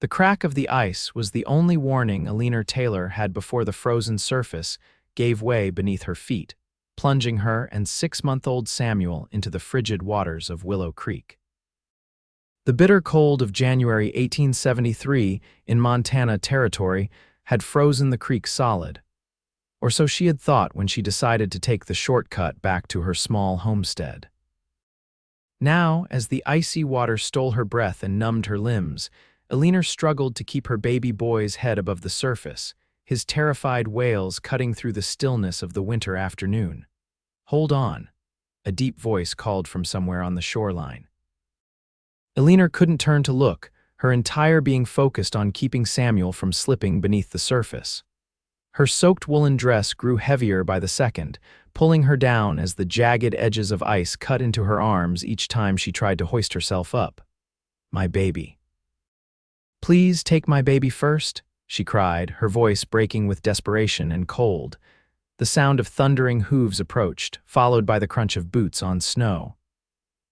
The crack of the ice was the only warning Eleanor Taylor had before the frozen surface gave way beneath her feet, plunging her and 6-month-old Samuel into the frigid waters of Willow Creek. The bitter cold of January 1873 in Montana Territory had frozen the creek solid, or so she had thought when she decided to take the shortcut back to her small homestead. Now, as the icy water stole her breath and numbed her limbs, Eleanor struggled to keep her baby boy's head above the surface, his terrified wails cutting through the stillness of the winter afternoon. "Hold on," a deep voice called from somewhere on the shoreline. Eleanor couldn't turn to look, her entire being focused on keeping Samuel from slipping beneath the surface. Her soaked woolen dress grew heavier by the second, pulling her down as the jagged edges of ice cut into her arms each time she tried to hoist herself up. "My baby. Please take my baby first," she cried, her voice breaking with desperation and cold. The sound of thundering hooves approached, followed by the crunch of boots on snow.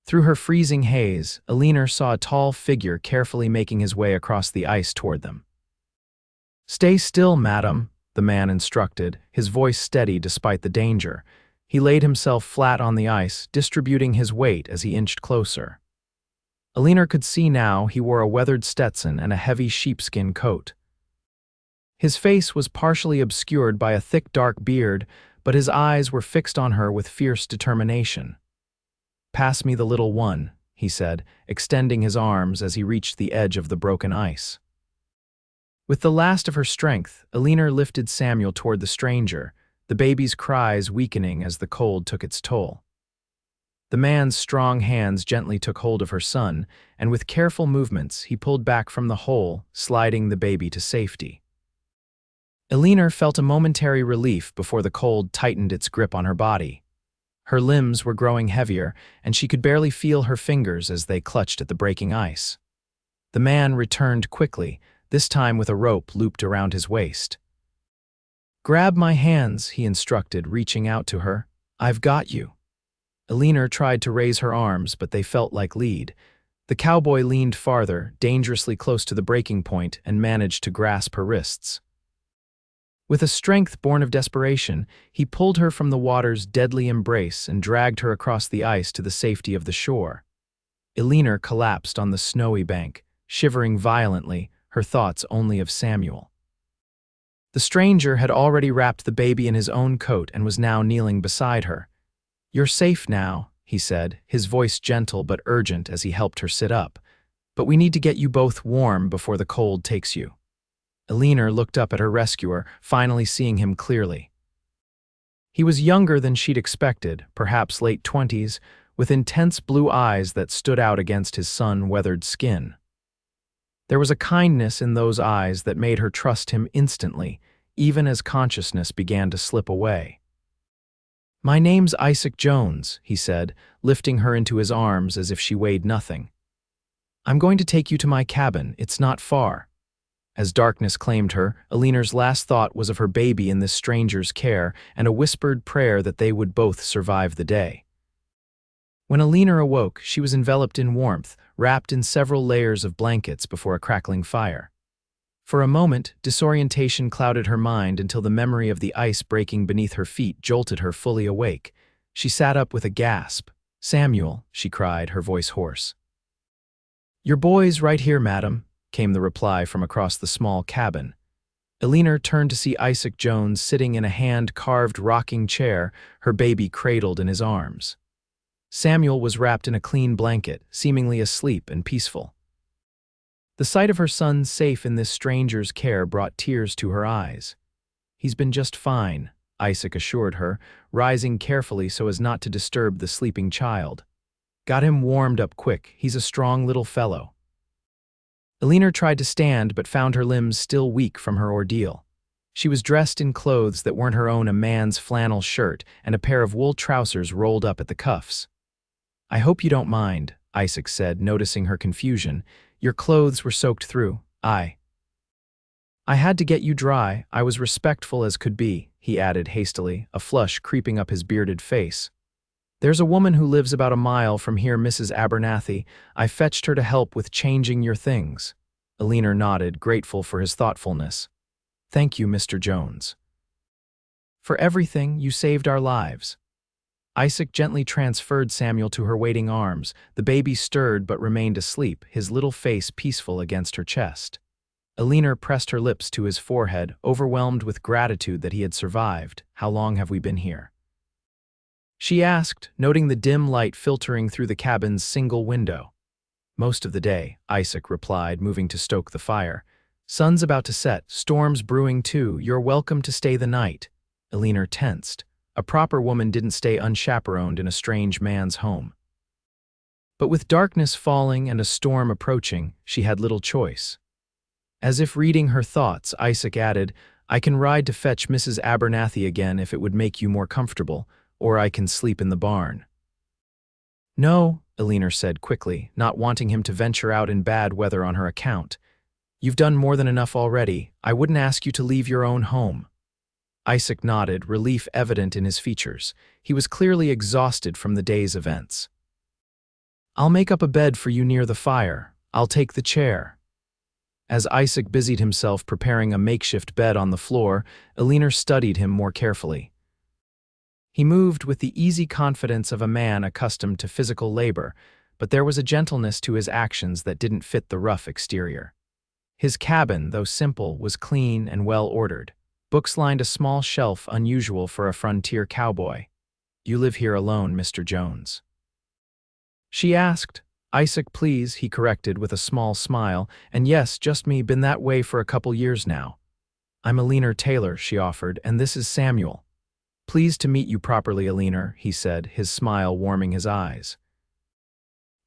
Through her freezing haze, Eleanor saw a tall figure carefully making his way across the ice toward them. "Stay still, madam," the man instructed, his voice steady despite the danger. He laid himself flat on the ice, distributing his weight as he inched closer. Eleanor could see now he wore a weathered Stetson and a heavy sheepskin coat. His face was partially obscured by a thick dark beard, but his eyes were fixed on her with fierce determination. "Pass me the little one," he said, extending his arms as he reached the edge of the broken ice. With the last of her strength, Eleanor lifted Samuel toward the stranger, the baby's cries weakening as the cold took its toll. The man's strong hands gently took hold of her son, and with careful movements he pulled back from the hole, sliding the baby to safety. Eleanor felt a momentary relief before the cold tightened its grip on her body. Her limbs were growing heavier, and she could barely feel her fingers as they clutched at the breaking ice. The man returned quickly, this time with a rope looped around his waist. "Grab my hands," he instructed, reaching out to her. "I've got you." Eleanor tried to raise her arms, but they felt like lead. The cowboy leaned farther, dangerously close to the breaking point, and managed to grasp her wrists. With a strength born of desperation, he pulled her from the water's deadly embrace and dragged her across the ice to the safety of the shore. Eleanor collapsed on the snowy bank, shivering violently, her thoughts only of Samuel. The stranger had already wrapped the baby in his own coat and was now kneeling beside her. "You're safe now," he said, his voice gentle but urgent as he helped her sit up. "But we need to get you both warm before the cold takes you." Eleanor looked up at her rescuer, finally seeing him clearly. He was younger than she'd expected, perhaps late 20s, with intense blue eyes that stood out against his sun-weathered skin. There was a kindness in those eyes that made her trust him instantly, even as consciousness began to slip away. "My name's Isaac Jones," he said, lifting her into his arms as if she weighed nothing. "I'm going to take you to my cabin. It's not far." As darkness claimed her, Eleanor's last thought was of her baby in this stranger's care and a whispered prayer that they would both survive the day. When Eleanor awoke, she was enveloped in warmth, wrapped in several layers of blankets before a crackling fire. For a moment, disorientation clouded her mind until the memory of the ice breaking beneath her feet jolted her fully awake. She sat up with a gasp. "Samuel," she cried, her voice hoarse. "Your boy's right here, madam," came the reply from across the small cabin. Eleanor turned to see Isaac Jones sitting in a hand-carved rocking chair, her baby cradled in his arms. Samuel was wrapped in a clean blanket, seemingly asleep and peaceful. The sight of her son safe in this stranger's care brought tears to her eyes. "He's been just fine," Isaac assured her, rising carefully so as not to disturb the sleeping child. "Got him warmed up quick. He's a strong little fellow." Eleanor tried to stand but found her limbs still weak from her ordeal. She was dressed in clothes that weren't her own, a man's flannel shirt and a pair of wool trousers rolled up at the cuffs. "I hope you don't mind," Isaac said, noticing her confusion. "Your clothes were soaked through. I had to get you dry. I was respectful as could be," he added hastily, a flush creeping up his bearded face. "There's a woman who lives about a mile from here, Mrs. Abernathy. I fetched her to help with changing your things." Eleanor nodded, grateful for his thoughtfulness. Thank you, Mr. Jones. For everything, you saved our lives. Isaac gently transferred Samuel to her waiting arms. The baby stirred but remained asleep, his little face peaceful against her chest. Eleanor pressed her lips to his forehead, overwhelmed with gratitude that he had survived. How long have we been here? She asked, noting the dim light filtering through the cabin's single window. Most of the day, Isaac replied, moving to stoke the fire. Sun's about to set, storms brewing too. You're welcome to stay the night. Eleanor tensed. A proper woman didn't stay unchaperoned in a strange man's home. But with darkness falling and a storm approaching, she had little choice. As if reading her thoughts, Isaac added, I can ride to fetch Mrs. Abernathy again if it would make you more comfortable, or I can sleep in the barn. No, Eleanor said quickly, not wanting him to venture out in bad weather on her account. You've done more than enough already. I wouldn't ask you to leave your own home. Isaac nodded, relief evident in his features. He was clearly exhausted from the day's events. I'll make up a bed for you near the fire. I'll take the chair. As Isaac busied himself preparing a makeshift bed on the floor, Eleanor studied him more carefully. He moved with the easy confidence of a man accustomed to physical labor, but there was a gentleness to his actions that didn't fit the rough exterior. His cabin, though simple, was clean and well-ordered. Books lined a small shelf unusual for a frontier cowboy. You live here alone, Mr. Jones? She asked. Isaac, please, he corrected with a small smile, and yes, just me, been that way for a couple years now. I'm Eleanor Taylor, she offered, and this is Samuel. Pleased to meet you properly, Eleanor, he said, his smile warming his eyes.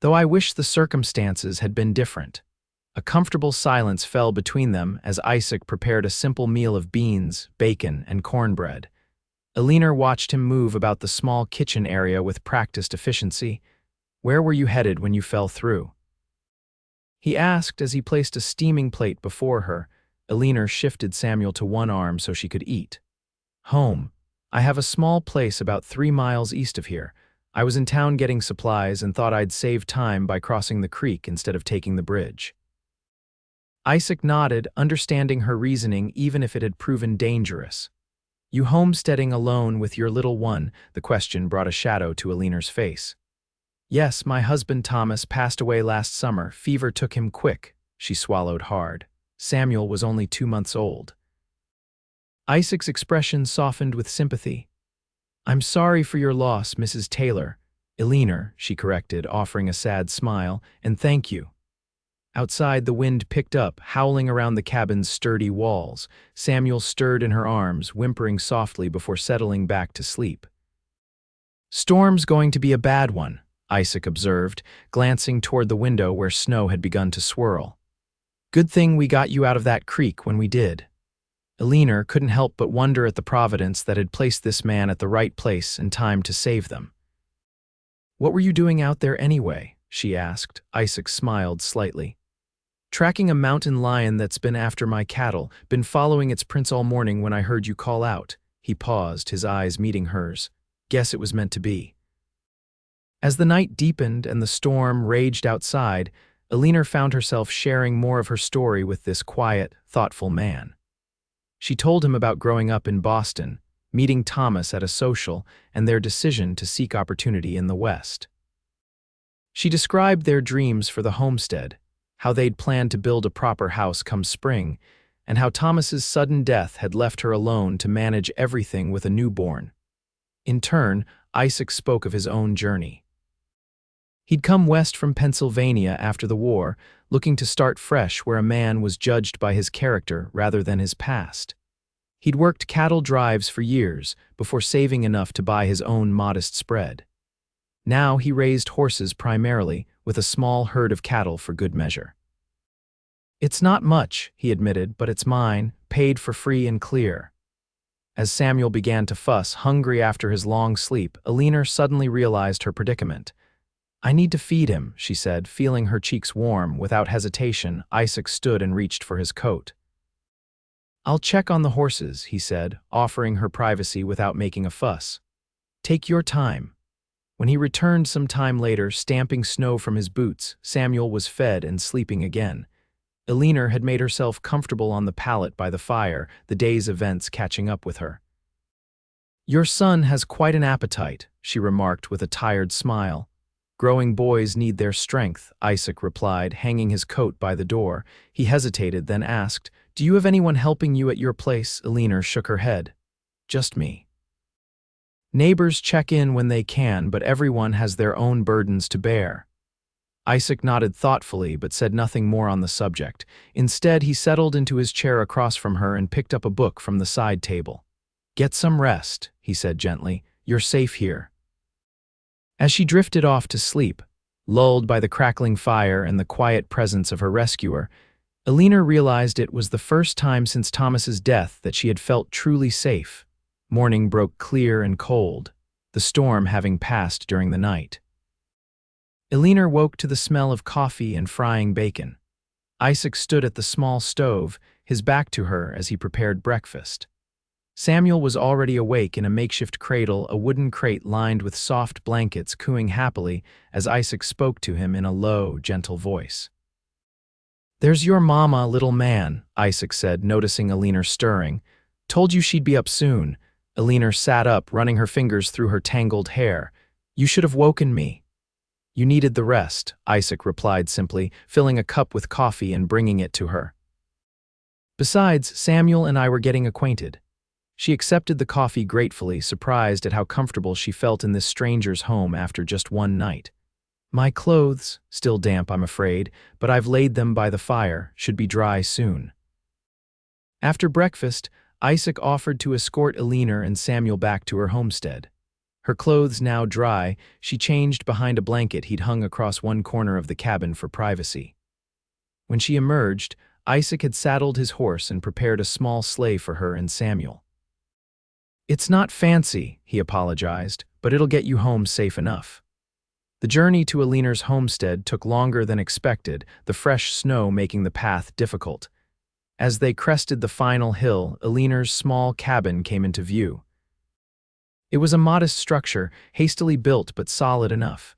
Though I wish the circumstances had been different. A comfortable silence fell between them as Isaac prepared a simple meal of beans, bacon, and cornbread. Eleanor watched him move about the small kitchen area with practiced efficiency. Where were you headed when you fell through? He asked as he placed a steaming plate before her. Eleanor shifted Samuel to one arm so she could eat. Home. I have a small place about 3 miles east of here. I was in town getting supplies and thought I'd save time by crossing the creek instead of taking the bridge. Isaac nodded, understanding her reasoning even if it had proven dangerous. You homesteading alone with your little one? The question brought a shadow to Eleanor's face. Yes, my husband Thomas passed away last summer. Fever took him quick. She swallowed hard. Samuel was only 2 months old. Isaac's expression softened with sympathy. I'm sorry for your loss, Mrs. Taylor. Eleanor, she corrected, offering a sad smile, and thank you. Outside, the wind picked up, howling around the cabin's sturdy walls. Samuel stirred in her arms, whimpering softly before settling back to sleep. Storm's going to be a bad one, Isaac observed, glancing toward the window where snow had begun to swirl. Good thing we got you out of that creek when we did. Eleanor couldn't help but wonder at the providence that had placed this man at the right place and time to save them. What were you doing out there anyway? She asked. Isaac smiled slightly. Tracking a mountain lion that's been after my cattle, been following its prints all morning when I heard you call out. He paused, his eyes meeting hers. Guess it was meant to be. As the night deepened and the storm raged outside, Eleanor found herself sharing more of her story with this quiet, thoughtful man. She told him about growing up in Boston, meeting Thomas at a social, and their decision to seek opportunity in the West. She described their dreams for the homestead, how they'd planned to build a proper house come spring, and how Thomas's sudden death had left her alone to manage everything with a newborn. In turn, Isaac spoke of his own journey. He'd come west from Pennsylvania after the war, looking to start fresh where a man was judged by his character rather than his past. He'd worked cattle drives for years before saving enough to buy his own modest spread. Now he raised horses primarily, with a small herd of cattle for good measure. It's not much, he admitted, but it's mine, paid for free and clear. As Samuel began to fuss, hungry after his long sleep, Eleanor suddenly realized her predicament. I need to feed him, she said, feeling her cheeks warm. Without hesitation, Isaac stood and reached for his coat. I'll check on the horses, he said, offering her privacy without making a fuss. Take your time. When he returned some time later, stamping snow from his boots, Samuel was fed and sleeping again. Eleanor had made herself comfortable on the pallet by the fire, the day's events catching up with her. "Your son has quite an appetite," she remarked with a tired smile. "Growing boys need their strength," Isaac replied, hanging his coat by the door. He hesitated, then asked, "Do you have anyone helping you at your place?" Eleanor shook her head. "Just me. Neighbors check in when they can, but everyone has their own burdens to bear." Isaac nodded thoughtfully but said nothing more on the subject. Instead, he settled into his chair across from her and picked up a book from the side table. "Get some rest," he said gently. "You're safe here." As she drifted off to sleep, lulled by the crackling fire and the quiet presence of her rescuer, Eleanor realized it was the first time since Thomas's death that she had felt truly safe. Morning broke clear and cold, the storm having passed during the night. Eleanor woke to the smell of coffee and frying bacon. Isaac stood at the small stove, his back to her as he prepared breakfast. Samuel was already awake in a makeshift cradle, a wooden crate lined with soft blankets, cooing happily as Isaac spoke to him in a low, gentle voice. "There's your mama, little man," Isaac said, noticing Eleanor stirring. "Told you she'd be up soon." Eleanor sat up, running her fingers through her tangled hair. "You should have woken me." "You needed the rest," Isaac replied simply, filling a cup with coffee and bringing it to her. "Besides, Samuel and I were getting acquainted." She accepted the coffee gratefully, surprised at how comfortable she felt in this stranger's home after just one night. "My clothes, still damp, I'm afraid, but I've laid them by the fire, should be dry soon." After breakfast, Isaac offered to escort Eleanor and Samuel back to her homestead. Her clothes now dry, she changed behind a blanket he'd hung across one corner of the cabin for privacy. When she emerged, Isaac had saddled his horse and prepared a small sleigh for her and Samuel. "It's not fancy," he apologized, "but it'll get you home safe enough." The journey to Eleanor's homestead took longer than expected, the fresh snow making the path difficult. As they crested the final hill, Eleanor's small cabin came into view. It was a modest structure, hastily built but solid enough.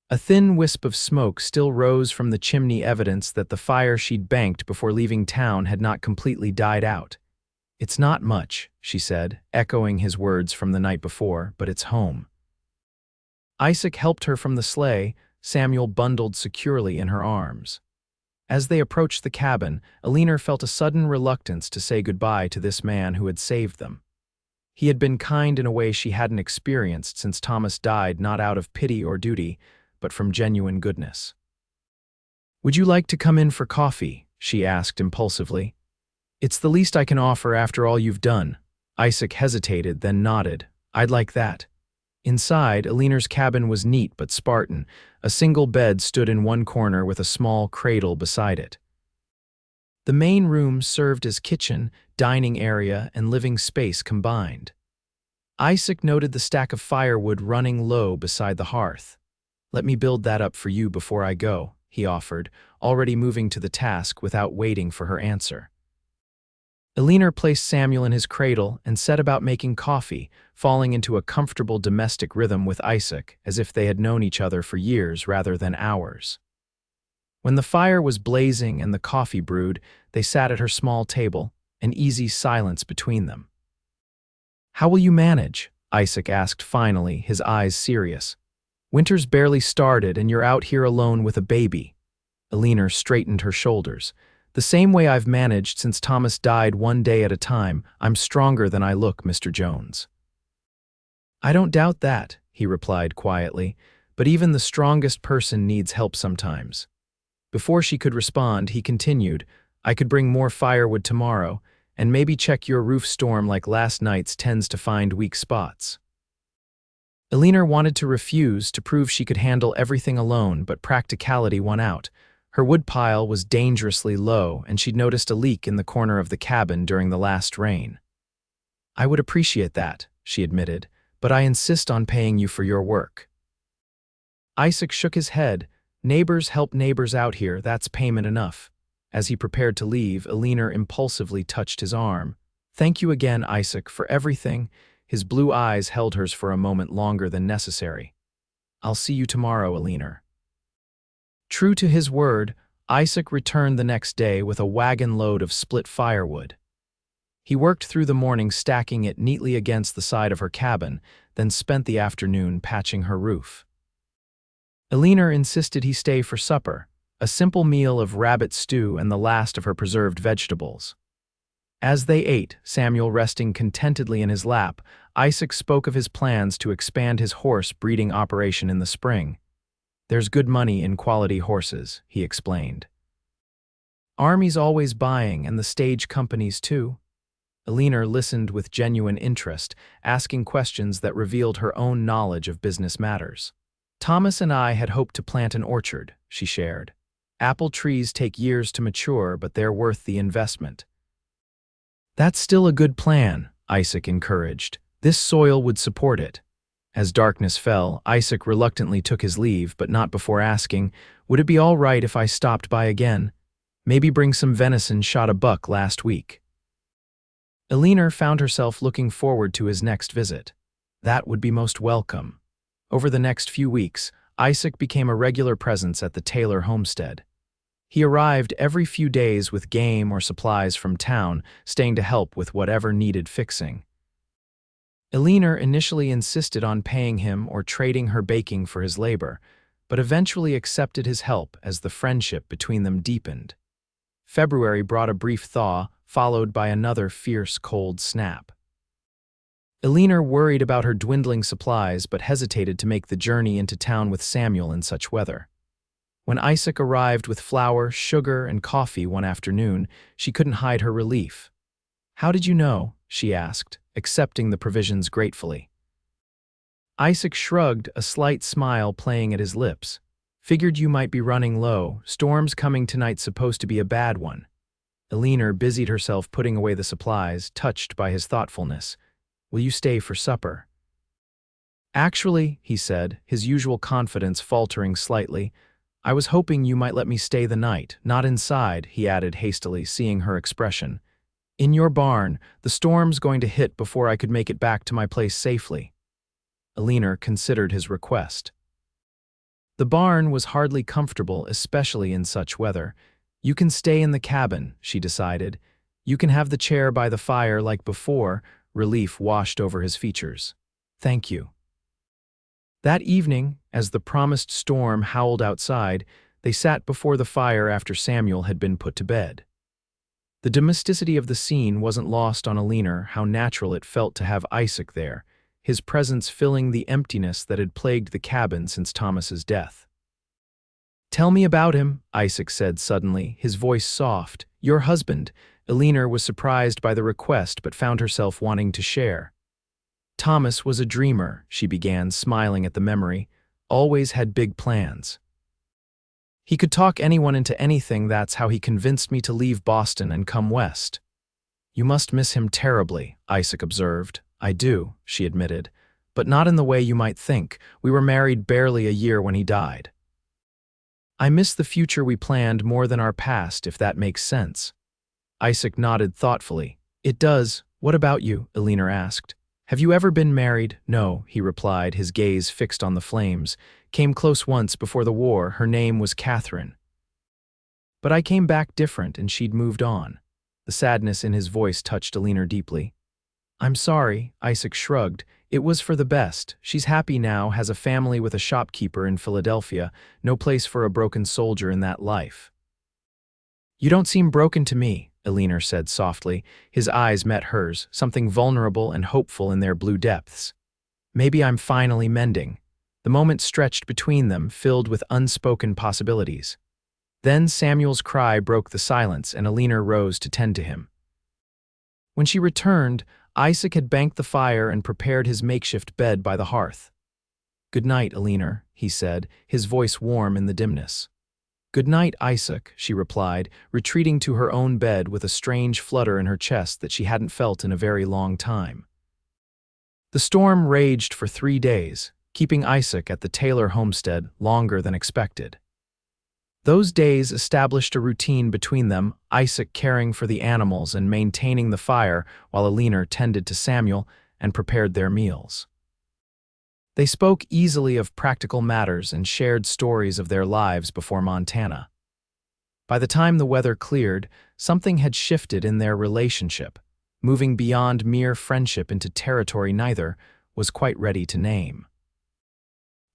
A thin wisp of smoke still rose from the chimney, evidence that the fire she'd banked before leaving town had not completely died out. "It's not much," she said, echoing his words from the night before, "but it's home." Isaac helped her from the sleigh, Samuel bundled securely in her arms. As they approached the cabin, Eleanor felt a sudden reluctance to say goodbye to this man who had saved them. He had been kind in a way she hadn't experienced since Thomas died, not out of pity or duty, but from genuine goodness. "Would you like to come in for coffee?" she asked impulsively. "It's the least I can offer after all you've done." Isaac hesitated, then nodded. "I'd like that." Inside, Eleanor's cabin was neat but Spartan. A single bed stood in one corner with a small cradle beside it. The main room served as kitchen, dining area, and living space combined. Isaac noted the stack of firewood running low beside the hearth. "Let me build that up for you before I go," he offered, already moving to the task without waiting for her answer. Eleanor placed Samuel in his cradle and set about making coffee, falling into a comfortable domestic rhythm with Isaac, as if they had known each other for years rather than hours. When the fire was blazing and the coffee brewed, they sat at her small table, an easy silence between them. "How will you manage?" Isaac asked finally, his eyes serious. "Winter's barely started and you're out here alone with a baby." Eleanor straightened her shoulders. "The same way I've managed since Thomas died, one day at a time. I'm stronger than I look, Mr. Jones." "I don't doubt that," he replied quietly, "but even the strongest person needs help sometimes." Before she could respond, he continued, "I could bring more firewood tomorrow, and maybe check your roof. Storm like last night's tends to find weak spots." Eleanor wanted to refuse, to prove she could handle everything alone, but practicality won out. Her woodpile was dangerously low, and she'd noticed a leak in the corner of the cabin during the last rain. "I would appreciate that," she admitted, "but I insist on paying you for your work." Isaac shook his head. "Neighbors help neighbors out here, that's payment enough." As he prepared to leave, Eleanor impulsively touched his arm. "Thank you again, Isaac, for everything." His blue eyes held hers for a moment longer than necessary. "I'll see you tomorrow, Eleanor." True to his word, Isaac returned the next day with a wagon load of split firewood. He worked through the morning stacking it neatly against the side of her cabin, then spent the afternoon patching her roof. Eleanor insisted he stay for supper, a simple meal of rabbit stew and the last of her preserved vegetables. As they ate, Samuel resting contentedly in his lap, Isaac spoke of his plans to expand his horse breeding operation in the spring. "There's good money in quality horses," he explained. "Army's always buying, and the stage companies too." Eleanor listened with genuine interest, asking questions that revealed her own knowledge of business matters. "Thomas and I had hoped to plant an orchard," she shared. "Apple trees take years to mature, but they're worth the investment." "That's still a good plan," Isaac encouraged. "This soil would support it." As darkness fell, Isaac reluctantly took his leave, but not before asking, "Would it be all right if I stopped by again? Maybe bring some venison shot a buck last week." Eleanor found herself looking forward to his next visit. That would be most welcome. Over the next few weeks, Isaac became a regular presence at the Taylor homestead. He arrived every few days with game or supplies from town, staying to help with whatever needed fixing. Eleanor initially insisted on paying him or trading her baking for his labor, but eventually accepted his help as the friendship between them deepened. February brought a brief thaw, followed by another fierce cold snap. Eleanor worried about her dwindling supplies but hesitated to make the journey into town with Samuel in such weather. When Isaac arrived with flour, sugar, and coffee one afternoon, she couldn't hide her relief. "How did you know?" she asked, accepting the provisions gratefully. Isaac shrugged, a slight smile playing at his lips. "Figured you might be running low. Storm's coming tonight's supposed to be a bad one." Eleanor busied herself putting away the supplies, touched by his thoughtfulness. "Will you stay for supper?" "Actually," he said, his usual confidence faltering slightly, "I was hoping you might let me stay the night, not inside," he added hastily, seeing her expression. "In your barn. The storm's going to hit before I could make it back to my place safely." Eleanor considered his request. The barn was hardly comfortable, especially in such weather. "You can stay in the cabin," she decided. "You can have the chair by the fire like before." Relief washed over his features. "Thank you." That evening, as the promised storm howled outside, they sat before the fire after Samuel had been put to bed. The domesticity of the scene wasn't lost on Eleanor, how natural it felt to have Isaac there, his presence filling the emptiness that had plagued the cabin since Thomas's death. "Tell me about him," Isaac said suddenly, his voice soft. "Your husband." Eleanor was surprised by the request but found herself wanting to share. "Thomas was a dreamer," she began, smiling at the memory. "Always had big plans. He could talk anyone into anything. That's how he convinced me to leave Boston and come west." "You must miss him terribly," Isaac observed. "I do," she admitted, "but not in the way you might think. We were married barely a year when he died." "I miss the future we planned more than our past, if that makes sense." Isaac nodded thoughtfully. "It does. What about you?" Eleanor asked. "Have you ever been married?" "No," he replied, his gaze fixed on the flames. "Came close once before the war. Her name was Catherine. But I came back different and she'd moved on." The sadness in his voice touched Eleanor deeply. "I'm sorry," Isaac shrugged. "It was for the best. She's happy now, has a family with a shopkeeper in Philadelphia. No place for a broken soldier in that life." "You don't seem broken to me," Eleanor said softly. His eyes met hers, something vulnerable and hopeful in their blue depths. "Maybe I'm finally mending." The moment stretched between them, filled with unspoken possibilities. Then Samuel's cry broke the silence, and Eleanor rose to tend to him. When she returned, Isaac had banked the fire and prepared his makeshift bed by the hearth. "Good night, Eleanor," he said, his voice warm in the dimness. "Good night, Isaac," she replied, retreating to her own bed with a strange flutter in her chest that she hadn't felt in a very long time. The storm raged for 3 days, keeping Isaac at the Taylor homestead longer than expected. Those days established a routine between them, Isaac caring for the animals and maintaining the fire while Eleanor tended to Samuel and prepared their meals. They spoke easily of practical matters and shared stories of their lives before Montana. By the time the weather cleared, something had shifted in their relationship, moving beyond mere friendship into territory neither was quite ready to name.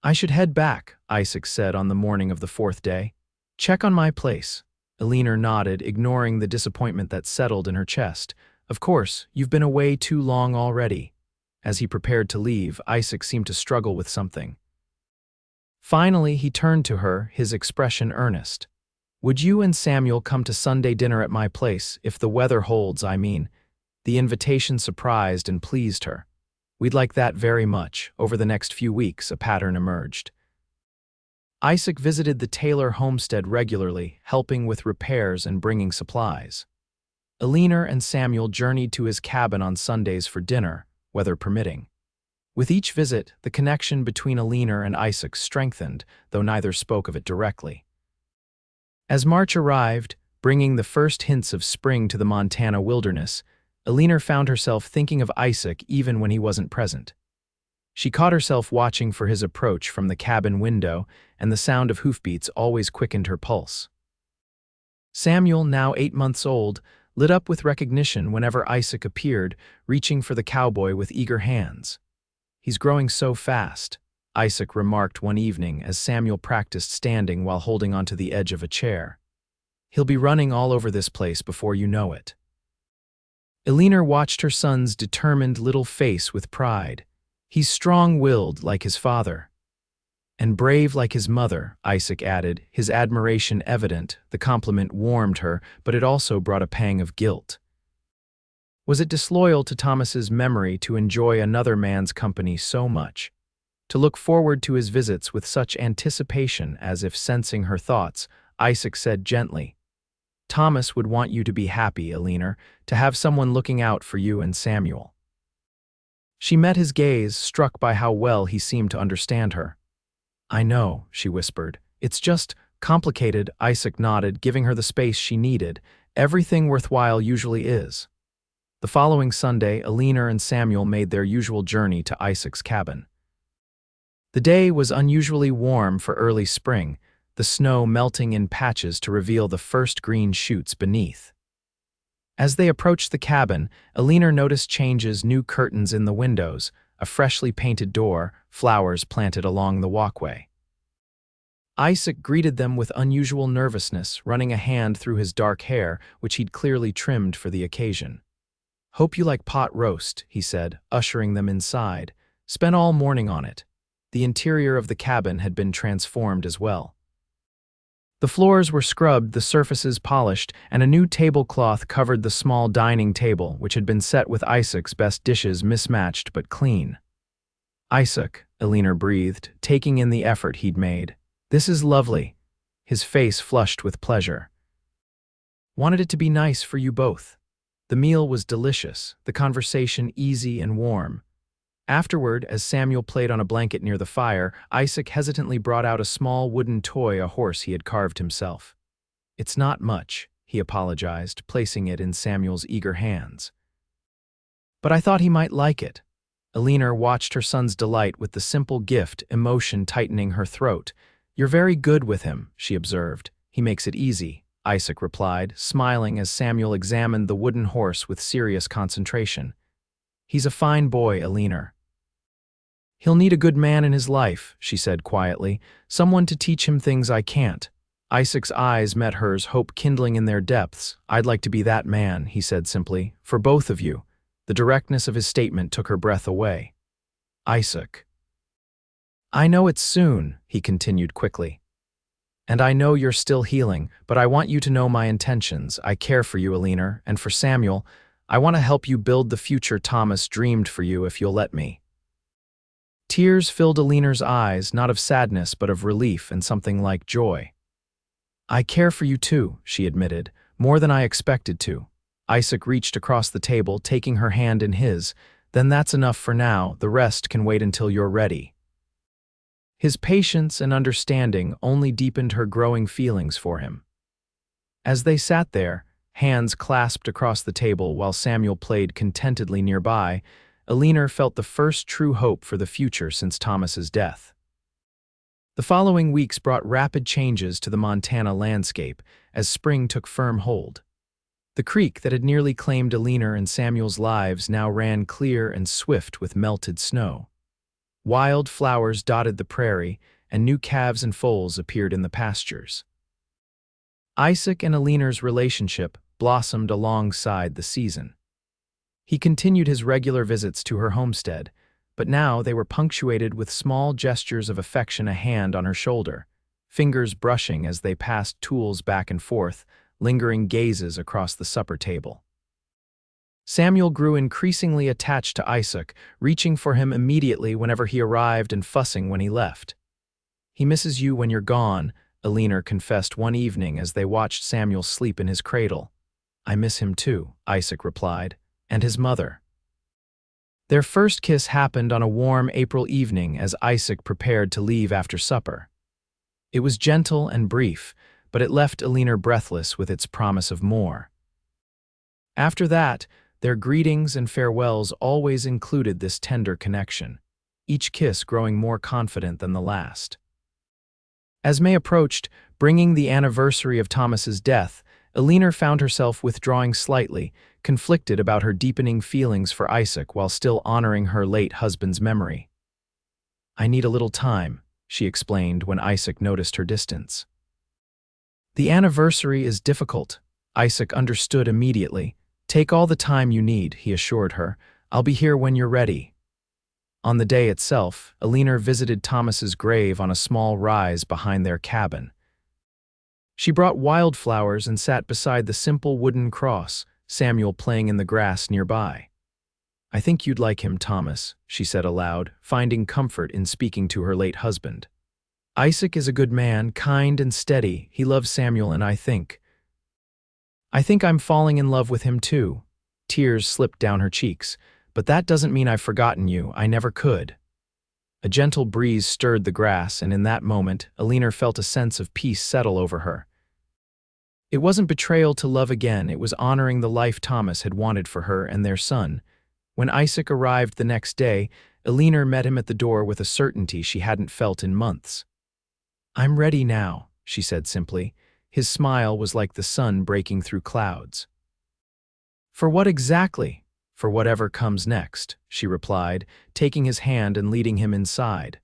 "I should head back," Isaac said on the morning of the fourth day. "Check on my place." Eleanor nodded, ignoring the disappointment that settled in her chest. "Of course, you've been away too long already." As he prepared to leave, Isaac seemed to struggle with something. Finally, he turned to her, his expression earnest. "Would you and Samuel come to Sunday dinner at my place, if the weather holds, I mean?" The invitation surprised and pleased her. "We'd like that very much." Over the next few weeks, a pattern emerged. Isaac visited the Taylor homestead regularly, helping with repairs and bringing supplies. Eleanor and Samuel journeyed to his cabin on Sundays for dinner, weather permitting. With each visit, the connection between Eleanor and Isaac strengthened, though neither spoke of it directly. As March arrived, bringing the first hints of spring to the Montana wilderness, Eleanor found herself thinking of Isaac even when he wasn't present. She caught herself watching for his approach from the cabin window, and the sound of hoofbeats always quickened her pulse. Samuel, now 8 months old, lit up with recognition whenever Isaac appeared, reaching for the cowboy with eager hands. "He's growing so fast," Isaac remarked one evening as Samuel practiced standing while holding onto the edge of a chair. "He'll be running all over this place before you know it." Eleanor watched her son's determined little face with pride. "He's strong-willed like his father." "And brave like his mother," Isaac added, his admiration evident. The compliment warmed her, but it also brought a pang of guilt. Was it disloyal to Thomas's memory to enjoy another man's company so much? To look forward to his visits with such anticipation, as if sensing her thoughts, Isaac said gently, "Thomas would want you to be happy, Eleanor, to have someone looking out for you and Samuel." She met his gaze, struck by how well he seemed to understand her. "I know," she whispered. "It's just complicated." Isaac nodded, giving her the space she needed. "Everything worthwhile usually is." The following Sunday, Eleanor and Samuel made their usual journey to Isaac's cabin. The day was unusually warm for early spring, the snow melting in patches to reveal the first green shoots beneath. As they approached the cabin, Eleanor noticed changes: new curtains in the windows, a freshly painted door, flowers planted along the walkway. Isaac greeted them with unusual nervousness, running a hand through his dark hair, which he'd clearly trimmed for the occasion. "Hope you like pot roast," he said, ushering them inside. "Spent all morning on it." The interior of the cabin had been transformed as well. The floors were scrubbed, the surfaces polished, and a new tablecloth covered the small dining table, which had been set with Isaac's best dishes, mismatched but clean. "Isaac," Eleanor breathed, taking in the effort he'd made. "This is lovely." His face flushed with pleasure. "Wanted it to be nice for you both." The meal was delicious, the conversation easy and warm. Afterward, as Samuel played on a blanket near the fire, Isaac hesitantly brought out a small wooden toy, a horse he had carved himself. "It's not much," he apologized, placing it in Samuel's eager hands. "But I thought he might like it." Eleanor watched her son's delight with the simple gift, emotion tightening her throat. "You're very good with him," she observed. "He makes it easy," Isaac replied, smiling as Samuel examined the wooden horse with serious concentration. "He's a fine boy, Eleanor." "He'll need a good man in his life," she said quietly, "someone to teach him things I can't." Isaac's eyes met hers, hope kindling in their depths. "I'd like to be that man," he said simply, "for both of you." The directness of his statement took her breath away. "Isaac." "I know it's soon," he continued quickly. "And I know you're still healing, but I want you to know my intentions. I care for you, Eleanor, and for Samuel. I want to help you build the future Thomas dreamed for you if you'll let me." Tears filled Eleanor's eyes, not of sadness but of relief and something like joy. "I care for you too," she admitted, "more than I expected to." Isaac reached across the table, taking her hand in his. "Then that's enough for now. The rest can wait until you're ready." His patience and understanding only deepened her growing feelings for him. As they sat there, hands clasped across the table while Samuel played contentedly nearby, Eleanor felt the first true hope for the future since Thomas's death. The following weeks brought rapid changes to the Montana landscape as spring took firm hold. The creek that had nearly claimed Eleanor and Samuel's lives now ran clear and swift with melted snow. Wild flowers dotted the prairie, and new calves and foals appeared in the pastures. Isaac and Eleanor's relationship blossomed alongside the season. He continued his regular visits to her homestead, but now they were punctuated with small gestures of affection, a hand on her shoulder, fingers brushing as they passed tools back and forth, lingering gazes across the supper table. Samuel grew increasingly attached to Isaac, reaching for him immediately whenever he arrived and fussing when he left. "He misses you when you're gone," Eleanor confessed one evening as they watched Samuel sleep in his cradle. "I miss him too," Isaac replied, "and his mother." Their first kiss happened on a warm April evening as Isaac prepared to leave after supper. It was gentle and brief, but it left Eleanor breathless with its promise of more. After that, their greetings and farewells always included this tender connection, each kiss growing more confident than the last. As May approached, bringing the anniversary of Thomas's death, Eleanor found herself withdrawing slightly, conflicted about her deepening feelings for Isaac while still honoring her late husband's memory. "I need a little time," she explained when Isaac noticed her distance. "The anniversary is difficult," Isaac understood immediately. "Take all the time you need," he assured her. "I'll be here when you're ready." On the day itself, Eleanor visited Thomas's grave on a small rise behind their cabin. She brought wildflowers and sat beside the simple wooden cross, Samuel playing in the grass nearby. "I think you'd like him, Thomas," she said aloud, finding comfort in speaking to her late husband. "Isaac is a good man, kind and steady. He loves Samuel, and I think I'm falling in love with him too." Tears slipped down her cheeks. "But that doesn't mean I've forgotten you. I never could." A gentle breeze stirred the grass, and in that moment, Eleanor felt a sense of peace settle over her. It wasn't betrayal to love again, it was honoring the life Thomas had wanted for her and their son. When Isaac arrived the next day, Eleanor met him at the door with a certainty she hadn't felt in months. "I'm ready now," she said simply. His smile was like the sun breaking through clouds. "For what exactly?" "For whatever comes next," she replied, taking his hand and leading him inside.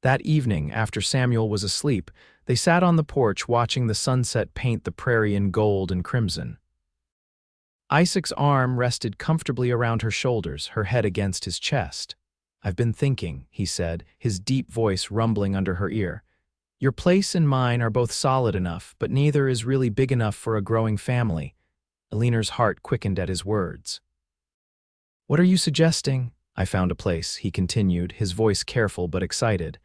That evening, after Samuel was asleep, they sat on the porch watching the sunset paint the prairie in gold and crimson. Isaac's arm rested comfortably around her shoulders, her head against his chest. "I've been thinking," he said, his deep voice rumbling under her ear. "Your place and mine are both solid enough, but neither is really big enough for a growing family." Eleanor's heart quickened at his words. "What are you suggesting?" "I found a place," he continued, his voice careful but excited.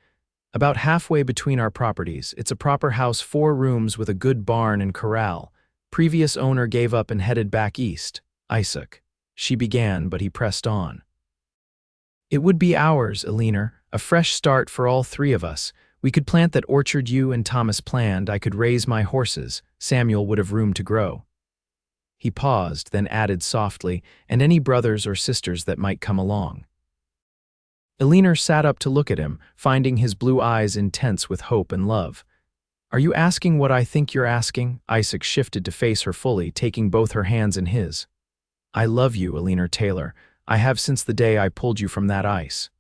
"About halfway between our properties. It's a proper house, 4 rooms with a good barn and corral. Previous owner gave up and headed back east." "Isaac," she began, but he pressed on. "It would be ours, Eleanor, a fresh start for all 3 of us. We could plant that orchard you and Thomas planned. I could raise my horses. Samuel would have room to grow." He paused, then added softly, "and any brothers or sisters that might come along." Eleanor sat up to look at him, finding his blue eyes intense with hope and love. "Are you asking what I think you're asking?" Isaac shifted to face her fully, taking both her hands in his. "I love you, Eleanor Taylor. I have since the day I pulled you from that ice.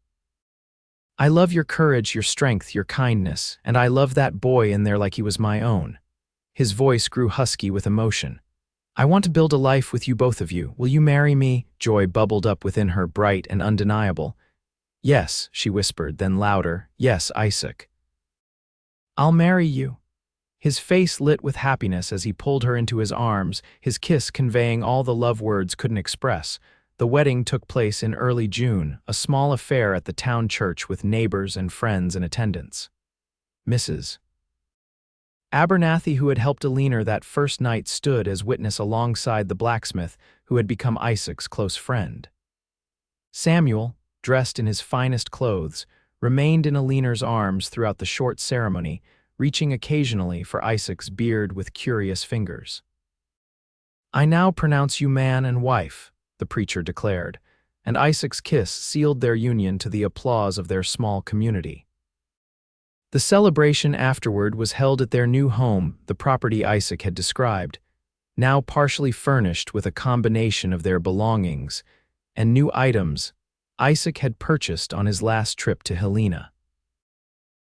I love your courage, your strength, your kindness, and I love that boy in there like he was my own." His voice grew husky with emotion. "I want to build a life with you, both of you. Will you marry me?" Joy bubbled up within her, bright and undeniable. "Yes," she whispered, then louder, "Yes, Isaac. I'll marry you." His face lit with happiness as he pulled her into his arms, his kiss conveying all the love words couldn't express. The wedding took place in early June, a small affair at the town church with neighbors and friends in attendance. Mrs. Abernathy, who had helped Eleanor that first night, stood as witness alongside the blacksmith who had become Isaac's close friend. Samuel, dressed in his finest clothes, remained in Eleanor's arms throughout the short ceremony, reaching occasionally for Isaac's beard with curious fingers. "I now pronounce you man and wife," the preacher declared, and Isaac's kiss sealed their union to the applause of their small community. The celebration afterward was held at their new home, the property Isaac had described, now partially furnished with a combination of their belongings and new items Isaac had purchased on his last trip to Helena.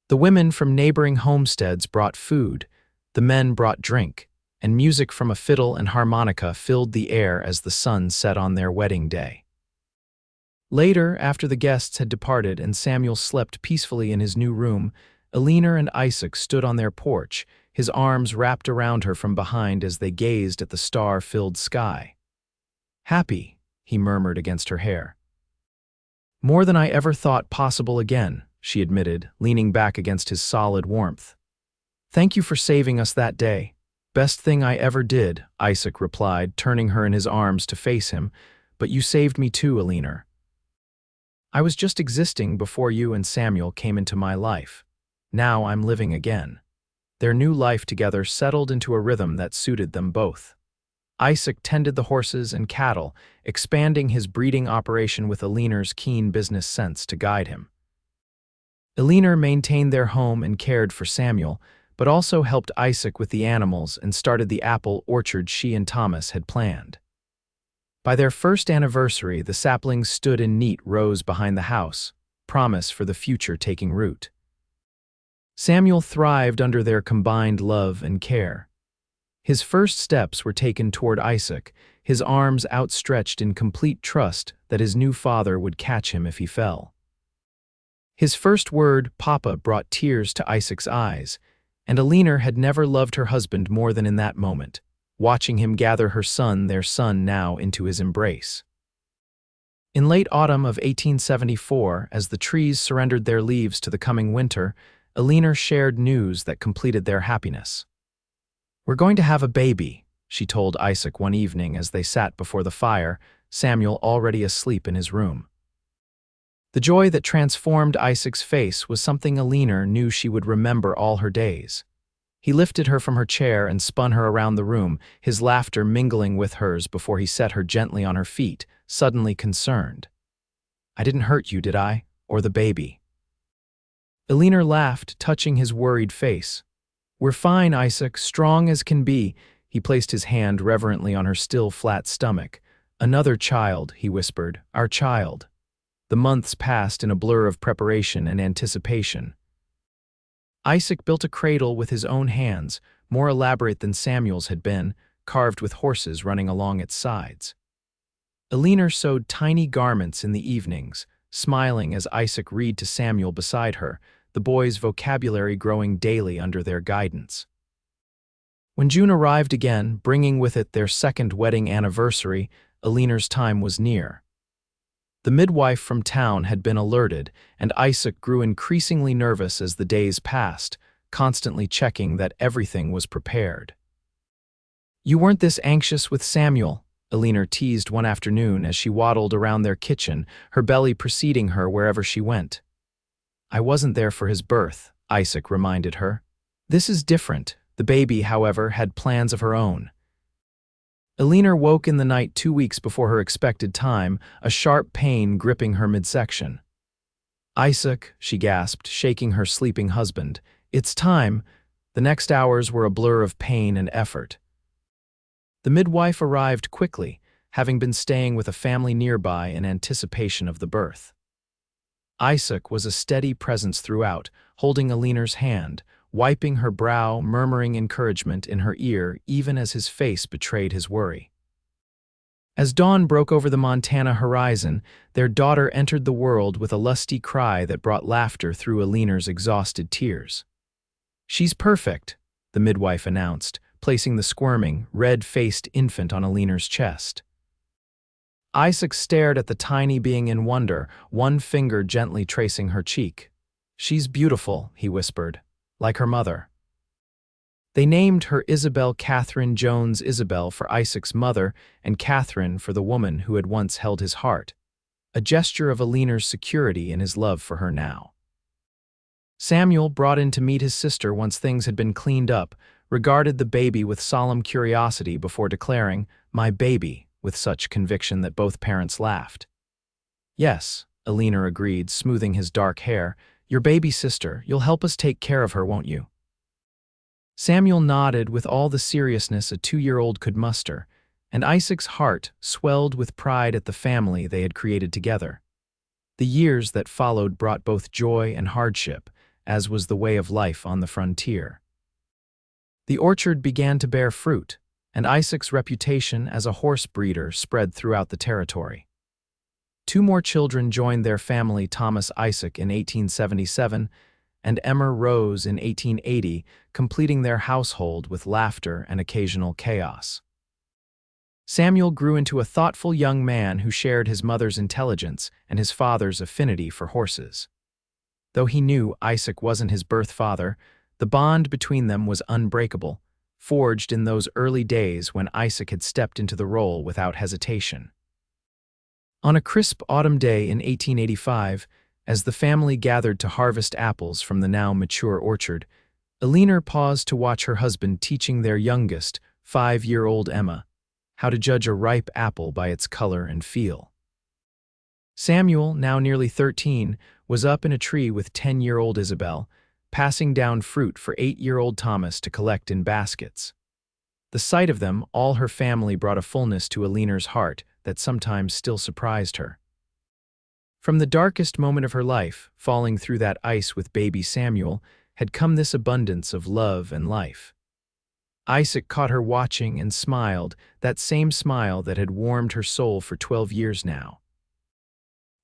The women from neighboring homesteads brought food, the men brought drink, and music from a fiddle and harmonica filled the air as the sun set on their wedding day. Later, after the guests had departed and Samuel slept peacefully in his new room, Eleanor and Isaac stood on their porch, his arms wrapped around her from behind as they gazed at the star-filled sky. "Happy," he murmured against her hair. "More than I ever thought possible again," she admitted, leaning back against his solid warmth. "Thank you for saving us that day. Best thing I ever did," Isaac replied, turning her in his arms to face him. "But you saved me too, Eleanor. I was just existing before you and Samuel came into my life. Now I'm living again." Their new life together settled into a rhythm that suited them both. Isaac tended the horses and cattle, expanding his breeding operation with Eleanor's keen business sense to guide him. Eleanor maintained their home and cared for Samuel, but also helped Isaac with the animals and started the apple orchard she and Thomas had planned. By their first anniversary, the saplings stood in neat rows behind the house, promise for the future taking root. Samuel thrived under their combined love and care. His first steps were taken toward Isaac, his arms outstretched in complete trust that his new father would catch him if he fell. His first word, "Papa," brought tears to Isaac's eyes, and Eleanor had never loved her husband more than in that moment, watching him gather her son, their son now, into his embrace. In late autumn of 1874, as the trees surrendered their leaves to the coming winter, Eleanor shared news that completed their happiness. "We're going to have a baby," she told Isaac one evening as they sat before the fire, Samuel already asleep in his room. The joy that transformed Isaac's face was something Eleanor knew she would remember all her days. He lifted her from her chair and spun her around the room, his laughter mingling with hers before he set her gently on her feet, suddenly concerned. "I didn't hurt you, did I? Or the baby?" Eleanor laughed, touching his worried face. "We're fine, Isaac, strong as can be." He placed his hand reverently on her still flat stomach. "Another child," he whispered, "our child." The months passed in a blur of preparation and anticipation. Isaac built a cradle with his own hands, more elaborate than Samuel's had been, carved with horses running along its sides. Eleanor sewed tiny garments in the evenings, smiling as Isaac read to Samuel beside her, the boy's vocabulary growing daily under their guidance. When June arrived again, bringing with it their second wedding anniversary, Eleanor's time was near. The midwife from town had been alerted, and Isaac grew increasingly nervous as the days passed, constantly checking that everything was prepared. "You weren't this anxious with Samuel," Eleanor teased one afternoon as she waddled around their kitchen, her belly preceding her wherever she went. "I wasn't there for his birth," Isaac reminded her. "This is different." The baby, however, had plans of her own. Eleanor woke in the night 2 weeks before her expected time, a sharp pain gripping her midsection. "Isaac," she gasped, shaking her sleeping husband. "It's time." The next hours were a blur of pain and effort. The midwife arrived quickly, having been staying with a family nearby in anticipation of the birth. Isaac was a steady presence throughout, holding Eleanor's hand, wiping her brow, murmuring encouragement in her ear even as his face betrayed his worry. As dawn broke over the Montana horizon, their daughter entered the world with a lusty cry that brought laughter through Eleanor's exhausted tears. "She's perfect," the midwife announced, placing the squirming, red-faced infant on Eleanor's chest. Isaac stared at the tiny being in wonder, one finger gently tracing her cheek. "She's beautiful," he whispered, "like her mother." They named her Isabel Catherine Jones Isabel for Isaac's mother and Catherine for the woman who had once held his heart, a gesture of Eleanor's security in his love for her now. Samuel, brought in to meet his sister once things had been cleaned up, regarded the baby with solemn curiosity before declaring, "My baby," with such conviction that both parents laughed. "Yes," Eleanor agreed, smoothing his dark hair, Your baby sister, you'll help us take care of her, won't you? Samuel nodded with all the seriousness a 2-year-old could muster, and Isaac's heart swelled with pride at the family they had created together. The years that followed brought both joy and hardship, as was the way of life on the frontier. The orchard began to bear fruit, and Isaac's reputation as a horse breeder spread throughout the territory. 2 more children joined their family, Thomas Isaac in 1877 and Emma Rose in 1880, completing their household with laughter and occasional chaos. Samuel grew into a thoughtful young man who shared his mother's intelligence and his father's affinity for horses. Though he knew Isaac wasn't his birth father, the bond between them was unbreakable, forged in those early days when Isaac had stepped into the role without hesitation. On a crisp autumn day in 1885, as the family gathered to harvest apples from the now mature orchard, Eleanor paused to watch her husband teaching their youngest, 5-year-old Emma, how to judge a ripe apple by its color and feel. Samuel, now nearly 13, was up in a tree with 10-year-old Isabel, passing down fruit for 8-year-old Thomas to collect in baskets. The sight of them, all her family, brought a fullness to Eleanor's heart that sometimes still surprised her. From the darkest moment of her life, falling through that ice with baby Samuel, had come this abundance of love and life. Isaac caught her watching and smiled, that same smile that had warmed her soul for 12 years now.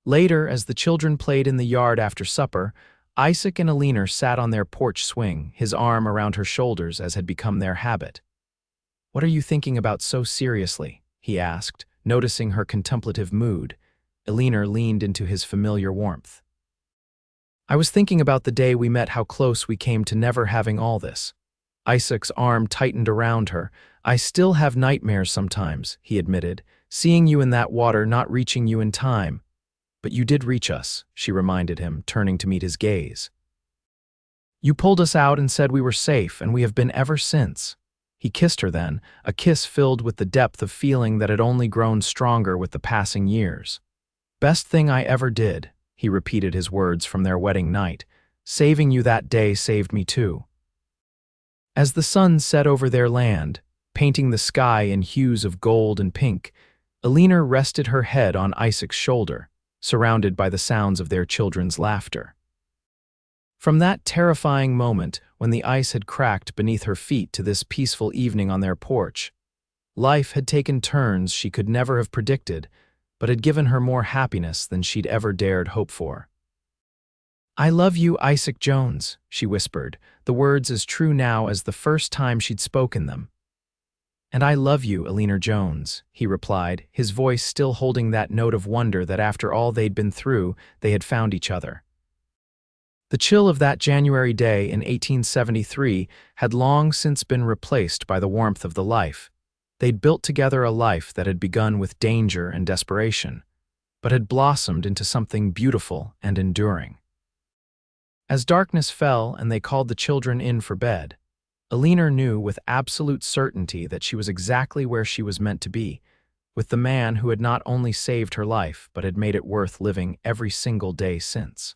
Later, as the children played in the yard after supper, Isaac and Eleanor sat on their porch swing, his arm around her shoulders as had become their habit. "What are you thinking about so seriously?" he asked, noticing her contemplative mood. Eleanor leaned into his familiar warmth. "I was thinking about the day we met, how close we came to never having all this." Isaac's arm tightened around her. "I still have nightmares sometimes," he admitted, "seeing you in that water, not reaching you in time. But you did reach us," she reminded him, turning to meet his gaze. "You pulled us out and said we were safe, and we have been ever since." He kissed her then, a kiss filled with the depth of feeling that had only grown stronger with the passing years. "Best thing I ever did," he repeated his words from their wedding night. "Saving you that day saved me too." As the sun set over their land, painting the sky in hues of gold and pink, Eleanor rested her head on Isaac's shoulder, surrounded by the sounds of their children's laughter. From that terrifying moment when the ice had cracked beneath her feet to this peaceful evening on their porch, life had taken turns she could never have predicted, but had given her more happiness than she'd ever dared hope for. "I love you, Isaac Jones," she whispered, the words as true now as the first time she'd spoken them. "And I love you, Eleanor Jones," he replied, his voice still holding that note of wonder that after all they'd been through, they had found each other. The chill of that January day in 1873 had long since been replaced by the warmth of the life. They'd built together a life that had begun with danger and desperation, but had blossomed into something beautiful and enduring. As darkness fell and they called the children in for bed, Eleanor knew with absolute certainty that she was exactly where she was meant to be, with the man who had not only saved her life but had made it worth living every single day since.